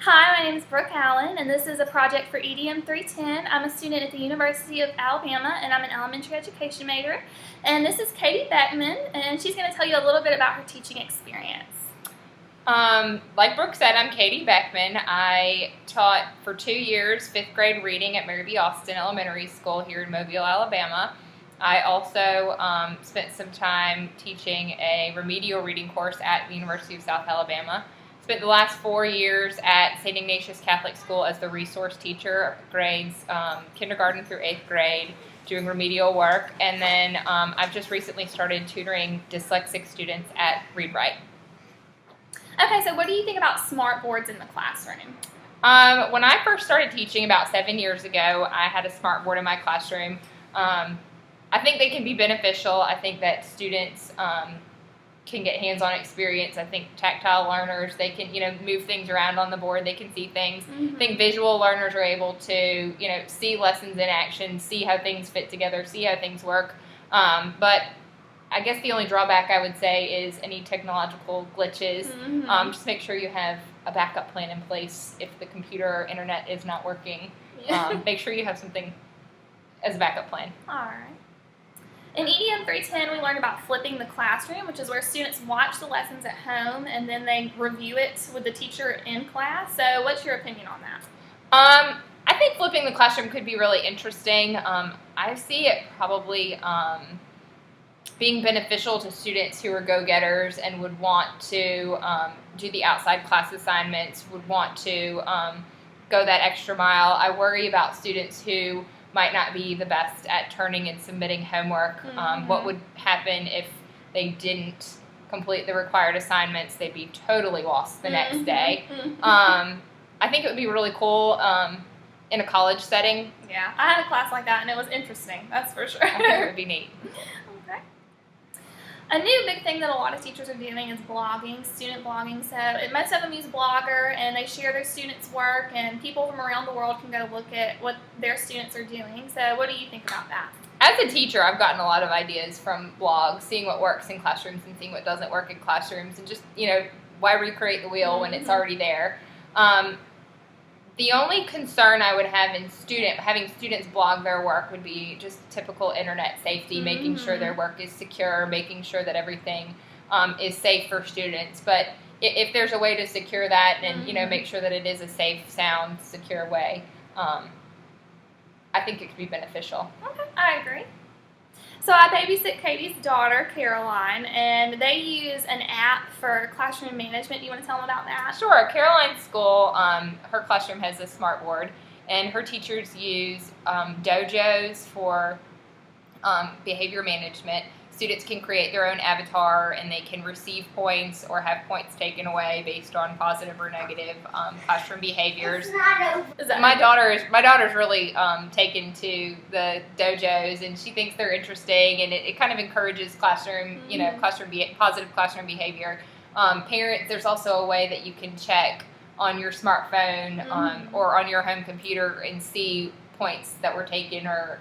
Hi, my name is Brooke Allen, and this is a project for EDM 310. I'm a student at the University of Alabama, and I'm an elementary education major. And this is Katie Beckmann, and she's going to tell you a little bit about her teaching experience. Like Brooke said, I'm Katie Beckmann. I taught for 2 years 5th grade reading at Mary B. Austin Elementary School here in Mobile, Alabama. I also spent some time teaching a remedial reading course at the University of South Alabama. Spent the last 4 years at St. Ignatius Catholic School as the resource teacher, grades kindergarten through 8th grade, doing remedial work. And then I've just recently started tutoring dyslexic students at Read Write. Okay, so what do you think about smart boards in the classroom? When I first started teaching about 7 years ago, I had a smart board in my classroom. I think they can be beneficial. I think that students can get hands-on experience. I think tactile learners, they can, move things around on the board. They can see things. Mm-hmm. I think visual learners are able to, see lessons in action, see how things fit together, see how things work. But I guess the only drawback I would say is any technological glitches. Mm-hmm. Just make sure you have a backup plan in place if the computer or internet is not working. Yeah. Make sure you have something as a backup plan. All right. In EDM 310, we learned about flipping the classroom, which is where students watch the lessons at home and then they review it with the teacher in class. So what's your opinion on that? I think flipping the classroom could be really interesting. I see it probably being beneficial to students who are go-getters and would want to do the outside class assignments, would want to go that extra mile. I worry about students who might not be the best at turning and submitting homework. Mm-hmm. What would happen if they didn't complete the required assignments? They'd be totally lost the next day. I think it would be really cool in a college setting. Yeah, I had a class like that, and it was interesting, that's for sure. I think it would be neat. Okay. A new big thing that a lot of teachers are doing is blogging, student blogging. So most of them use Blogger, and they share their students' work, and people from around the world can go look at what their students are doing. So what do you think about that? As a teacher, I've gotten a lot of ideas from blogs, seeing what works in classrooms and seeing what doesn't work in classrooms, and just, why recreate the wheel when it's already there? The only concern I would have in having students blog their work would be just typical internet safety, making sure their work is secure, making sure that everything is safe for students. But if there's a way to secure that and make sure that it is a safe, sound, secure way, I think it could be beneficial. Okay, I agree. So I babysit Katie's daughter, Caroline, and they use an app for classroom management. Do you want to tell them about that? Sure. Caroline's school, her classroom has a smart board, and her teachers use dojos for behavior management. Students can create their own avatar, and they can receive points or have points taken away based on positive or negative classroom behaviors. My daughter's really taken to the dojos, and she thinks they're interesting, and it kind of encourages classroom, positive classroom behavior. Parents, there's also a way that you can check on your smartphone or on your home computer and see points that were taken or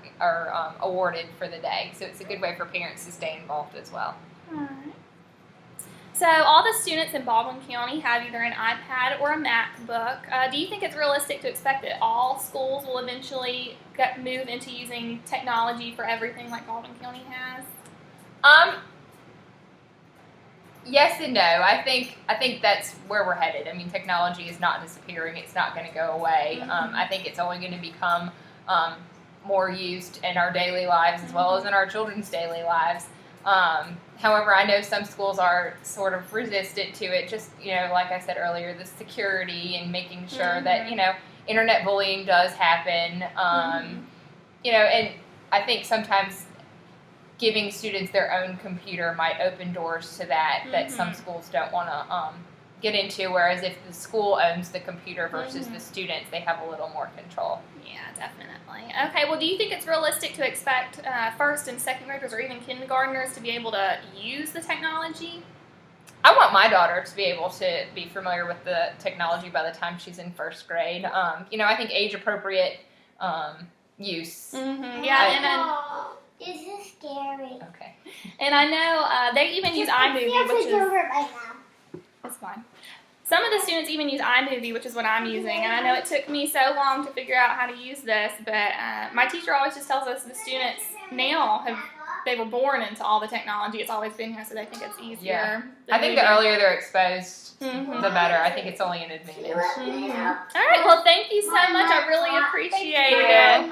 awarded for the day. So it's a good way for parents to stay involved as well. All right. So all the students in Baldwin County have either an iPad or a MacBook. Do you think it's realistic to expect that all schools will eventually move into using technology for everything like Baldwin County has? Yes and no. I think that's where we're headed. I mean, technology is not disappearing. It's not going to go away. I think it's only going to become more used in our daily lives as well as in our children's daily lives. However, I know some schools are sort of resistant to it. Just, like I said earlier, the security and making sure that, internet bullying does happen. And I think sometimes giving students their own computer might open doors to that some schools don't want to get into, whereas if the school owns the computer versus the students, they have a little more control. Yeah, definitely. Okay, well, do you think it's realistic to expect first and second graders or even kindergartners to be able to use the technology? I want my daughter to be able to be familiar with the technology by the time she's in first grade. I think age-appropriate use. Yeah, This is scary. Okay. and I know they even use iMovie, which is... Over right now. That's fine. some of the students even use iMovie, which is what I'm using, and I know it took me so long to figure out how to use this, but my teacher always just tells us the students now they were born into all the technology. It's always been here, so they think it's easier. Yeah. I think the earlier they're exposed, Mhm. the better. I think it's only an advantage. All right, well, thank you so much. I really appreciate it.